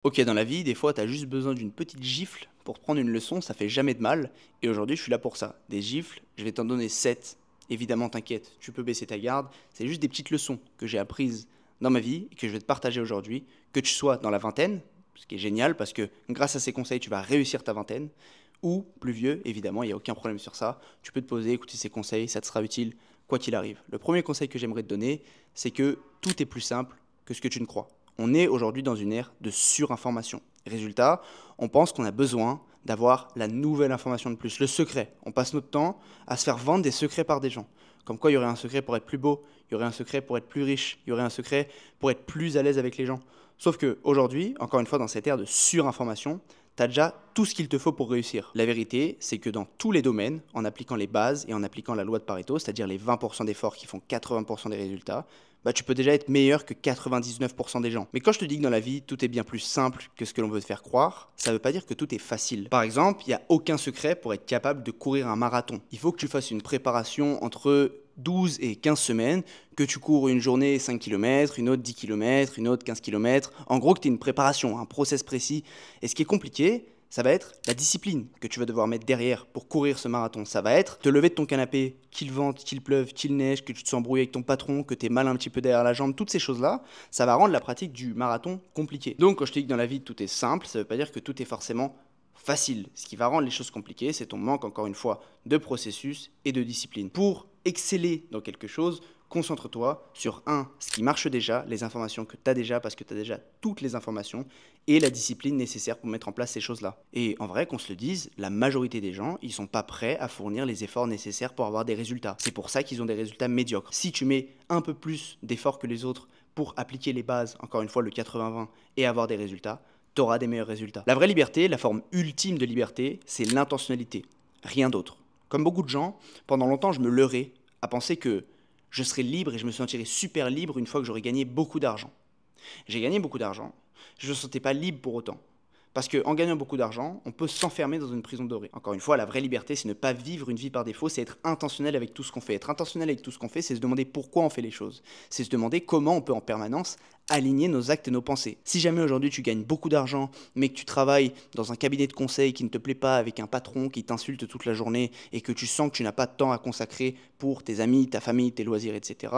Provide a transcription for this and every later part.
Ok, dans la vie, des fois, t'as juste besoin d'une petite gifle pour prendre une leçon, ça fait jamais de mal. Et aujourd'hui, je suis là pour ça. Des gifles, je vais t'en donner 7. Évidemment, t'inquiète, tu peux baisser ta garde. C'est juste des petites leçons que j'ai apprises dans ma vie et que je vais te partager aujourd'hui. Que tu sois dans la vingtaine, ce qui est génial parce que grâce à ces conseils, tu vas réussir ta vingtaine. Ou plus vieux, évidemment, il n'y a aucun problème sur ça. Tu peux te poser, écouter ces conseils, ça te sera utile quoi qu'il arrive. Le premier conseil que j'aimerais te donner, c'est que tout est plus simple que ce que tu ne crois. On est aujourd'hui dans une ère de surinformation. Résultat, on pense qu'on a besoin d'avoir la nouvelle information de plus, le secret. On passe notre temps à se faire vendre des secrets par des gens. Comme quoi, il y aurait un secret pour être plus beau, il y aurait un secret pour être plus riche, il y aurait un secret pour être plus à l'aise avec les gens. Sauf qu'aujourd'hui, encore une fois, dans cette ère de surinformation, tu as déjà tout ce qu'il te faut pour réussir. La vérité, c'est que dans tous les domaines, en appliquant les bases et en appliquant la loi de Pareto, c'est-à-dire les 20% d'efforts qui font 80% des résultats, bah, tu peux déjà être meilleur que 99% des gens. Mais quand je te dis que dans la vie, tout est bien plus simple que ce que l'on veut te faire croire, ça ne veut pas dire que tout est facile. Par exemple, il n'y a aucun secret pour être capable de courir un marathon. Il faut que tu fasses une préparation entre 12 et 15 semaines, que tu cours une journée 5 km, une autre 10 km, une autre 15 km. En gros, que tu aies une préparation, un process précis. Et ce qui est compliqué, ça va être la discipline que tu vas devoir mettre derrière pour courir ce marathon. Ça va être te lever de ton canapé, qu'il vente, qu'il pleuve, qu'il neige, que tu te sens embrouillé avec ton patron, que tu es mal un petit peu derrière la jambe. Toutes ces choses-là, ça va rendre la pratique du marathon compliquée. Donc quand je te dis que dans la vie tout est simple, ça ne veut pas dire que tout est forcément facile. Ce qui va rendre les choses compliquées, c'est ton manque, encore une fois, de processus et de discipline. Pour exceller dans quelque chose, concentre-toi sur ce qui marche déjà, les informations que tu as déjà, parce que tu as déjà toutes les informations, et la discipline nécessaire pour mettre en place ces choses-là. Et en vrai, qu'on se le dise, la majorité des gens, ils sont pas prêts à fournir les efforts nécessaires pour avoir des résultats. C'est pour ça qu'ils ont des résultats médiocres. Si tu mets un peu plus d'efforts que les autres pour appliquer les bases, encore une fois le 80-20, et avoir des résultats, tu auras des meilleurs résultats. La vraie liberté, la forme ultime de liberté, c'est l'intentionnalité, rien d'autre. Comme beaucoup de gens, pendant longtemps, je me leurrais à penser que je serais libre et je me sentirais super libre une fois que j'aurais gagné beaucoup d'argent. J'ai gagné beaucoup d'argent, je ne me sentais pas libre pour autant. Parce qu'en gagnant beaucoup d'argent, on peut s'enfermer dans une prison dorée. Encore une fois, la vraie liberté, c'est ne pas vivre une vie par défaut, c'est être intentionnel avec tout ce qu'on fait. Être intentionnel avec tout ce qu'on fait, c'est se demander pourquoi on fait les choses. C'est se demander comment on peut en permanence aligner nos actes et nos pensées. Si jamais aujourd'hui tu gagnes beaucoup d'argent, mais que tu travailles dans un cabinet de conseil qui ne te plaît pas, avec un patron qui t'insulte toute la journée et que tu sens que tu n'as pas de temps à consacrer pour tes amis, ta famille, tes loisirs, etc.,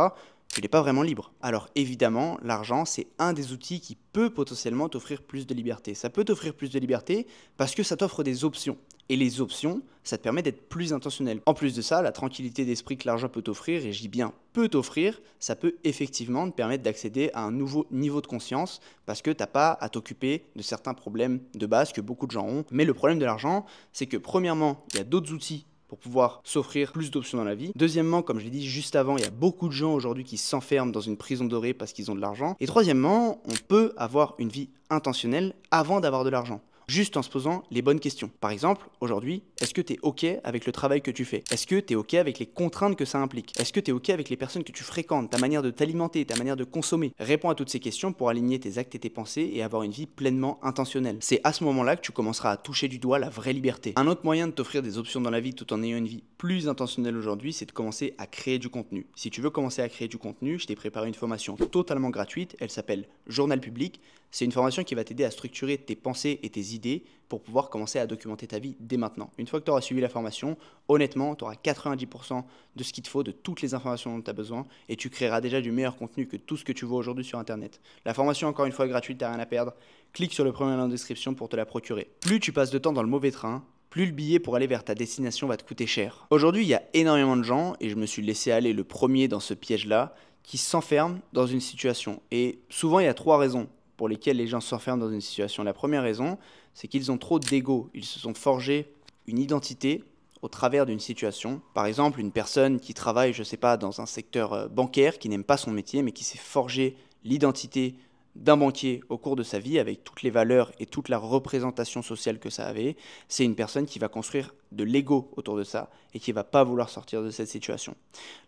tu n'es pas vraiment libre. Alors évidemment, l'argent, c'est un des outils qui peut potentiellement t'offrir plus de liberté. Ça peut t'offrir plus de liberté parce que ça t'offre des options. Et les options, ça te permet d'être plus intentionnel. En plus de ça, la tranquillité d'esprit que l'argent peut t'offrir, et je dis bien peut t'offrir, ça peut effectivement te permettre d'accéder à un nouveau niveau de conscience parce que tu n'as pas à t'occuper de certains problèmes de base que beaucoup de gens ont. Mais le problème de l'argent, c'est que premièrement, il y a d'autres outils pour pouvoir s'offrir plus d'options dans la vie. Deuxièmement, comme je l'ai dit juste avant, il y a beaucoup de gens aujourd'hui qui s'enferment dans une prison dorée parce qu'ils ont de l'argent. Et troisièmement, on peut avoir une vie intentionnelle avant d'avoir de l'argent. Juste en se posant les bonnes questions. Par exemple, aujourd'hui, est-ce que tu es OK avec le travail que tu fais? Est-ce que tu es OK avec les contraintes que ça implique? Est-ce que tu es OK avec les personnes que tu fréquentes, ta manière de t'alimenter, ta manière de consommer? Réponds à toutes ces questions pour aligner tes actes et tes pensées et avoir une vie pleinement intentionnelle. C'est à ce moment-là que tu commenceras à toucher du doigt la vraie liberté. Un autre moyen de t'offrir des options dans la vie tout en ayant une vie plus intentionnelle aujourd'hui, c'est de commencer à créer du contenu. Si tu veux commencer à créer du contenu, je t'ai préparé une formation totalement gratuite. Elle s'appelle Journal Public. C'est une formation qui va t'aider à structurer tes pensées et tes idées pour pouvoir commencer à documenter ta vie dès maintenant. Une fois que tu auras suivi la formation, honnêtement, tu auras 90% de ce qu'il te faut, de toutes les informations dont tu as besoin, et tu créeras déjà du meilleur contenu que tout ce que tu vois aujourd'hui sur Internet. La formation, encore une fois, est gratuite, tu n'as rien à perdre. Clique sur le premier lien en description pour te la procurer. Plus tu passes de temps dans le mauvais train, plus le billet pour aller vers ta destination va te coûter cher. Aujourd'hui, il y a énormément de gens, et je me suis laissé aller le premier dans ce piège-là, qui s'enferment dans une situation. Et souvent, il y a 3 raisons pour lesquels les gens s'enferment dans une situation. La première raison, c'est qu'ils ont trop d'ego. Ils se sont forgés une identité au travers d'une situation. Par exemple, une personne qui travaille, je ne sais pas, dans un secteur bancaire, qui n'aime pas son métier, mais qui s'est forgé l'identité d'un banquier au cours de sa vie, avec toutes les valeurs et toute la représentation sociale que ça avait, c'est une personne qui va construire de l'ego autour de ça et qui ne va pas vouloir sortir de cette situation.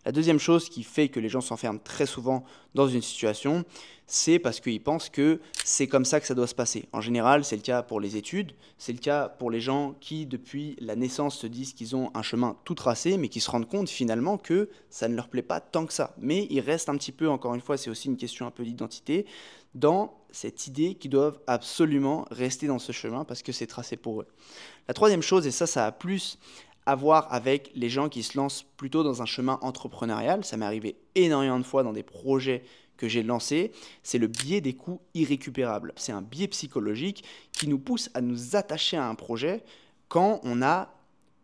La deuxième chose qui fait que les gens s'enferment très souvent dans une situation, c'est parce qu'ils pensent que c'est comme ça que ça doit se passer. En général, c'est le cas pour les études, c'est le cas pour les gens qui, depuis la naissance, se disent qu'ils ont un chemin tout tracé, mais qui se rendent compte finalement que ça ne leur plaît pas tant que ça. Mais ils restent un petit peu, encore une fois, c'est aussi une question un peu d'identité, dans cette idée qu'ils doivent absolument rester dans ce chemin parce que c'est tracé pour eux. La troisième chose, et ça a plus à voir avec les gens qui se lancent plutôt dans un chemin entrepreneurial, ça m'est arrivé énormément de fois dans des projets que j'ai lancés, c'est le biais des coûts irrécupérables. C'est un biais psychologique qui nous pousse à nous attacher à un projet quand on a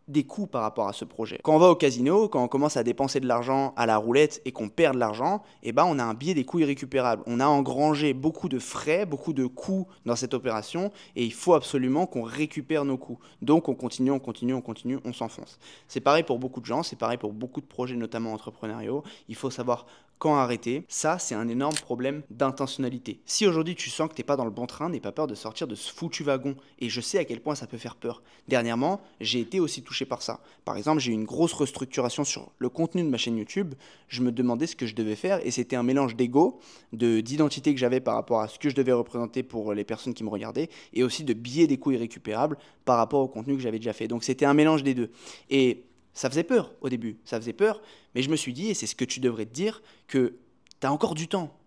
des coûts par rapport à ce projet. Quand on va au casino, quand on commence à dépenser de l'argent à la roulette et qu'on perd de l'argent, eh ben on a un biais des coûts irrécupérables. On a engrangé beaucoup de frais, beaucoup de coûts dans cette opération et il faut absolument qu'on récupère nos coûts. Donc on continue, on s'enfonce. C'est pareil pour beaucoup de gens, c'est pareil pour beaucoup de projets, notamment entrepreneuriaux. Il faut savoir quand arrêter. Ça, c'est un énorme problème d'intentionnalité. Si aujourd'hui tu sens que tu n'es pas dans le bon train, n'aie pas peur de sortir de ce foutu wagon. Et je sais à quel point ça peut faire peur. Dernièrement, j'ai été aussi touché par ça. Par exemple, j'ai eu une grosse restructuration sur le contenu de ma chaîne YouTube. Je me demandais ce que je devais faire et c'était un mélange d'ego, d'identité que j'avais par rapport à ce que je devais représenter pour les personnes qui me regardaient et aussi de biais des coûts irrécupérables par rapport au contenu que j'avais déjà fait. Donc c'était un mélange des deux. Et ça faisait peur au début, ça faisait peur, mais je me suis dit, et c'est ce que tu devrais te dire, que tu as encore du temps.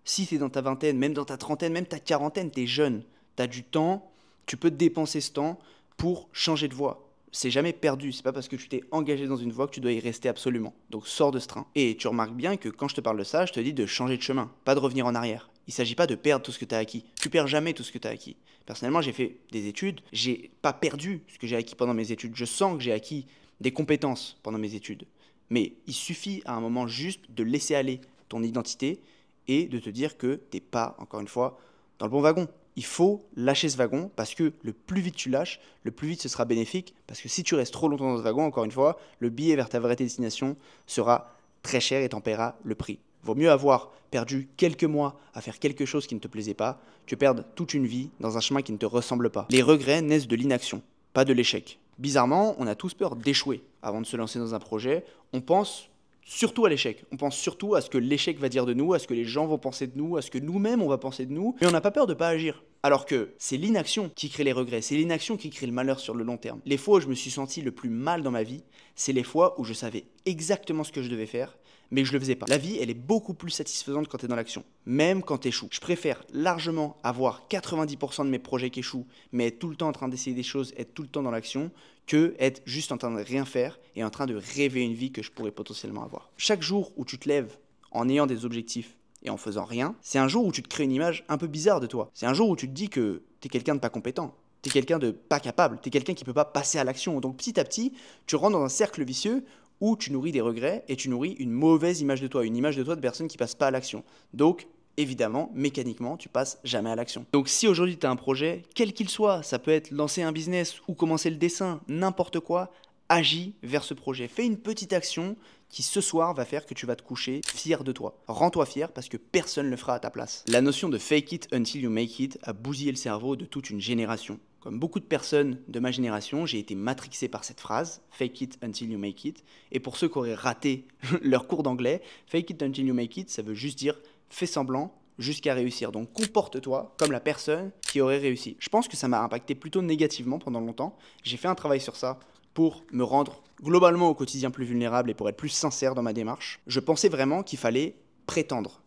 Si tu es dans ta vingtaine, même dans ta trentaine, même ta quarantaine, tu es jeune, tu as du temps, tu peux te dépenser ce temps pour changer de voie. C'est jamais perdu, c'est pas parce que tu t'es engagé dans une voie que tu dois y rester absolument. Donc sors de ce train. Et tu remarques bien que quand je te parle de ça, je te dis de changer de chemin, pas de revenir en arrière. Il ne s'agit pas de perdre tout ce que tu as acquis. Tu perds jamais tout ce que tu as acquis. Personnellement, j'ai fait des études, j'ai pas perdu ce que j'ai acquis pendant mes études. Je sens que j'ai acquis des compétences pendant mes études. Mais il suffit à un moment juste de laisser aller ton identité et de te dire que tu n'es pas, encore une fois, dans le bon wagon. Il faut lâcher ce wagon parce que le plus vite tu lâches, le plus vite ce sera bénéfique. Parce que si tu restes trop longtemps dans ce wagon, encore une fois, le billet vers ta vraie destination sera très cher et t'en paieras le prix. Vaut mieux avoir perdu quelques mois à faire quelque chose qui ne te plaisait pas que perdre toute une vie dans un chemin qui ne te ressemble pas. Les regrets naissent de l'inaction, pas de l'échec. Bizarrement, on a tous peur d'échouer avant de se lancer dans un projet. On pense surtout à l'échec. On pense surtout à ce que l'échec va dire de nous, à ce que les gens vont penser de nous, à ce que nous-mêmes on va penser de nous. Mais on n'a pas peur de ne pas agir. Alors que c'est l'inaction qui crée les regrets, c'est l'inaction qui crée le malheur sur le long terme. Les fois où je me suis senti le plus mal dans ma vie, c'est les fois où je savais exactement ce que je devais faire, mais que je le faisais pas. La vie, elle est beaucoup plus satisfaisante quand tu es dans l'action, même quand tu échoues. Je préfère largement avoir 90% de mes projets qui échouent, mais être tout le temps en train d'essayer des choses, être tout le temps dans l'action, que être juste en train de rien faire et en train de rêver une vie que je pourrais potentiellement avoir. Chaque jour où tu te lèves en ayant des objectifs et en faisant rien, c'est un jour où tu te crées une image un peu bizarre de toi. C'est un jour où tu te dis que tu es quelqu'un de pas compétent. Tu es quelqu'un de pas capable, tu es quelqu'un qui ne peut pas passer à l'action. Donc petit à petit, tu rentres dans un cercle vicieux où tu nourris des regrets et tu nourris une mauvaise image de toi, une image de toi de personne qui ne passe pas à l'action. Donc évidemment, mécaniquement, tu passes jamais à l'action. Donc si aujourd'hui tu as un projet, quel qu'il soit, ça peut être lancer un business ou commencer le dessin, n'importe quoi, agis vers ce projet. Fais une petite action qui ce soir va faire que tu vas te coucher fier de toi. Rends-toi fier parce que personne ne le fera à ta place. La notion de fake it until you make it a bousillé le cerveau de toute une génération. Comme beaucoup de personnes de ma génération, j'ai été matrixé par cette phrase, fake it until you make it. Et pour ceux qui auraient raté leur cours d'anglais, fake it until you make it, ça veut juste dire fais semblant jusqu'à réussir. Donc comporte-toi comme la personne qui aurait réussi. Je pense que ça m'a impacté plutôt négativement pendant longtemps. J'ai fait un travail sur ça pour me rendre globalement au quotidien plus vulnérable et pour être plus sincère dans ma démarche. Je pensais vraiment qu'il fallait prétendre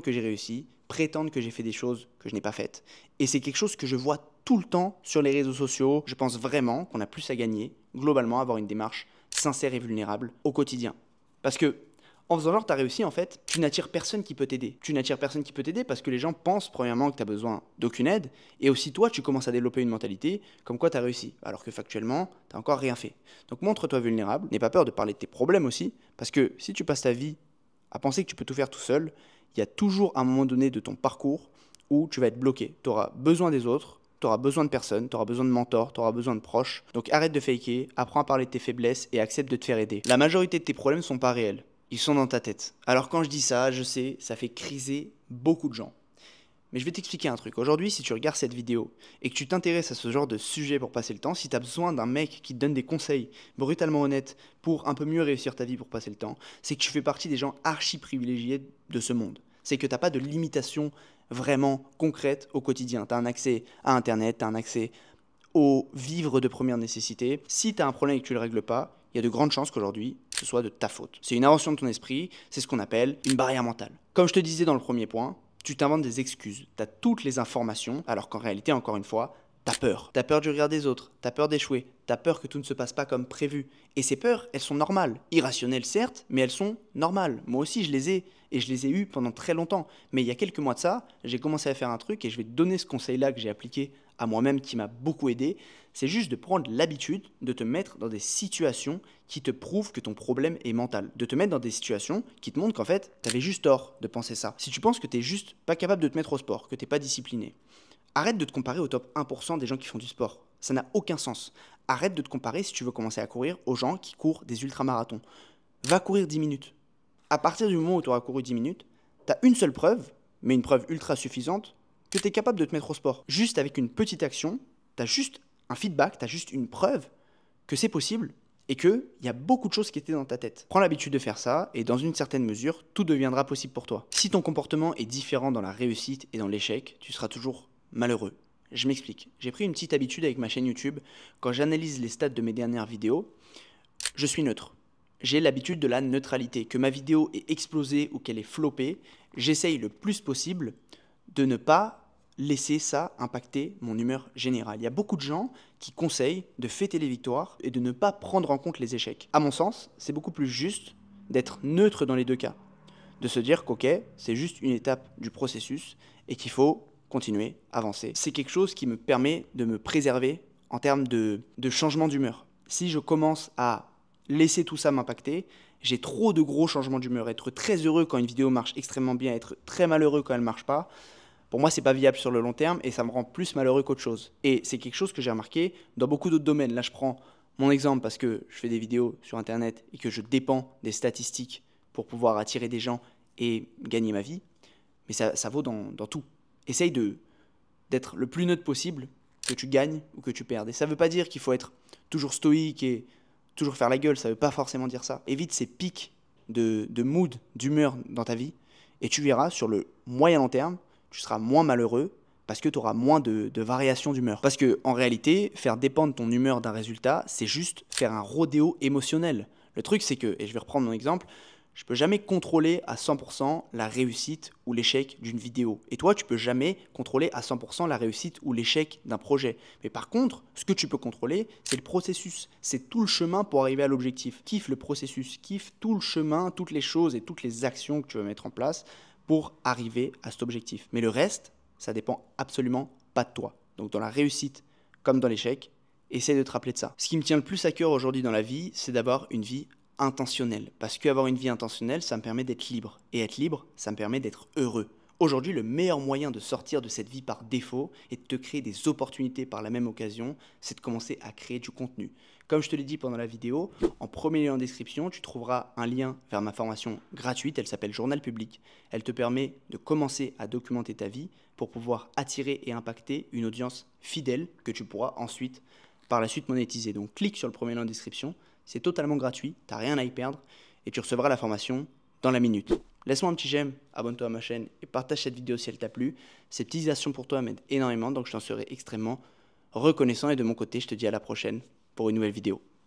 que j'ai réussi, prétendre que j'ai fait des choses que je n'ai pas faites. Et c'est quelque chose que je vois tout le temps sur les réseaux sociaux. Je pense vraiment qu'on a plus à gagner, globalement, à avoir une démarche sincère et vulnérable au quotidien. Parce que en faisant genre, tu as réussi, en fait, tu n'attires personne qui peut t'aider. Tu n'attires personne qui peut t'aider parce que les gens pensent, premièrement, que tu as besoin d'aucune aide. Et aussi, toi, tu commences à développer une mentalité comme quoi tu as réussi. Alors que factuellement, tu n'as encore rien fait. Donc, montre-toi vulnérable. N'aie pas peur de parler de tes problèmes aussi. Parce que si tu passes ta vie à penser que tu peux tout faire tout seul, il y a toujours un moment donné de ton parcours où tu vas être bloqué. Tu auras besoin des autres. Tu auras besoin de personnes, tu auras besoin de mentors, tu auras besoin de proches. Donc arrête de faker, apprends à parler de tes faiblesses et accepte de te faire aider. La majorité de tes problèmes ne sont pas réels. Ils sont dans ta tête. Alors quand je dis ça, je sais, ça fait criser beaucoup de gens. Mais je vais t'expliquer un truc. Aujourd'hui, si tu regardes cette vidéo et que tu t'intéresses à ce genre de sujet pour passer le temps, si tu as besoin d'un mec qui te donne des conseils brutalement honnêtes pour un peu mieux réussir ta vie pour passer le temps, c'est que tu fais partie des gens archi privilégiés de ce monde. C'est que tu n'as pas de limitation vraiment concrète au quotidien. Tu as un accès à Internet, tu as un accès aux vivres de première nécessité. Si tu as un problème et que tu ne le règles pas, il y a de grandes chances qu'aujourd'hui, ce soit de ta faute. C'est une invention de ton esprit, c'est ce qu'on appelle une barrière mentale. Comme je te disais dans le premier point, Tu t'inventes des excuses, tu as toutes les informations, alors qu'en réalité, encore une fois, t'as peur. T'as peur du regard des autres, t'as peur d'échouer, t'as peur que tout ne se passe pas comme prévu. Et ces peurs, elles sont normales. Irrationnelles certes, mais elles sont normales. Moi aussi, je les ai, et je les ai eues pendant très longtemps. Mais il y a quelques mois de ça, j'ai commencé à faire un truc, et je vais te donner ce conseil-là que j'ai appliqué à moi-même, qui m'a beaucoup aidé. C'est juste de prendre l'habitude de te mettre dans des situations qui te prouvent que ton problème est mental. De te mettre dans des situations qui te montrent qu'en fait, t'avais juste tort de penser ça. Si tu penses que t'es juste pas capable de te mettre au sport, que t'es pas discipliné, arrête de te comparer au top 1% des gens qui font du sport. Ça n'a aucun sens. Arrête de te comparer, si tu veux commencer à courir, aux gens qui courent des ultramarathons. Va courir 10 minutes. À partir du moment où tu auras couru 10 minutes, tu as une seule preuve, mais une preuve ultra suffisante, que tu es capable de te mettre au sport. Juste avec une petite action, tu as juste un feedback, tu as juste une preuve que c'est possible et qu'il y a beaucoup de choses qui étaient dans ta tête. Prends l'habitude de faire ça et dans une certaine mesure, tout deviendra possible pour toi. Si ton comportement est différent dans la réussite et dans l'échec, tu seras toujours malheureux. Je m'explique. J'ai pris une petite habitude avec ma chaîne YouTube. Quand j'analyse les stats de mes dernières vidéos, je suis neutre. J'ai l'habitude de la neutralité. Que ma vidéo ait explosé ou qu'elle ait floppé, j'essaye le plus possible de ne pas laisser ça impacter mon humeur générale. Il y a beaucoup de gens qui conseillent de fêter les victoires et de ne pas prendre en compte les échecs. À mon sens, c'est beaucoup plus juste d'être neutre dans les deux cas. De se dire qu'ok, c'est juste une étape du processus et qu'il faut continuer, avancer. C'est quelque chose qui me permet de me préserver en termes de changement d'humeur. Si je commence à laisser tout ça m'impacter, j'ai trop de gros changements d'humeur. Être très heureux quand une vidéo marche extrêmement bien, être très malheureux quand elle ne marche pas, pour moi, c'est pas viable sur le long terme et ça me rend plus malheureux qu'autre chose. Et c'est quelque chose que j'ai remarqué dans beaucoup d'autres domaines. Là, je prends mon exemple parce que je fais des vidéos sur Internet et que je dépends des statistiques pour pouvoir attirer des gens et gagner ma vie. Mais ça vaut dans tout. Essaye d'être le plus neutre possible, que tu gagnes ou que tu perdes. Et ça ne veut pas dire qu'il faut être toujours stoïque et toujours faire la gueule, ça ne veut pas forcément dire ça. Évite ces pics de mood, d'humeur dans ta vie, et tu verras, sur le moyen long terme, tu seras moins malheureux parce que tu auras moins de variations d'humeur. Parce qu'en réalité, faire dépendre ton humeur d'un résultat, c'est juste faire un rodéo émotionnel. Le truc, c'est que, et je vais reprendre mon exemple, je ne peux jamais contrôler à 100% la réussite ou l'échec d'une vidéo. Et toi, tu ne peux jamais contrôler à 100% la réussite ou l'échec d'un projet. Mais par contre, ce que tu peux contrôler, c'est le processus. C'est tout le chemin pour arriver à l'objectif. Kiffe le processus, kiffe tout le chemin, toutes les choses et toutes les actions que tu vas mettre en place pour arriver à cet objectif. Mais le reste, ça dépend absolument pas de toi. Donc dans la réussite comme dans l'échec, essaie de te rappeler de ça. Ce qui me tient le plus à cœur aujourd'hui dans la vie, c'est d'avoir une vie intentionnelle. Parce qu'avoir une vie intentionnelle, ça me permet d'être libre. Et être libre, ça me permet d'être heureux. Aujourd'hui, le meilleur moyen de sortir de cette vie par défaut et de te créer des opportunités par la même occasion, c'est de commencer à créer du contenu. Comme je te l'ai dit pendant la vidéo, en premier lien en description, tu trouveras un lien vers ma formation gratuite, elle s'appelle Journal Public. Elle te permet de commencer à documenter ta vie pour pouvoir attirer et impacter une audience fidèle que tu pourras ensuite, par la suite, monétiser. Donc clique sur le premier lien en description, c'est totalement gratuit, tu n'as rien à y perdre et tu recevras la formation dans la minute. Laisse-moi un petit j'aime, abonne-toi à ma chaîne et partage cette vidéo si elle t'a plu. Ces petites actions pour toi m'aident énormément, donc je t'en serai extrêmement reconnaissant. Et de mon côté, je te dis à la prochaine pour une nouvelle vidéo.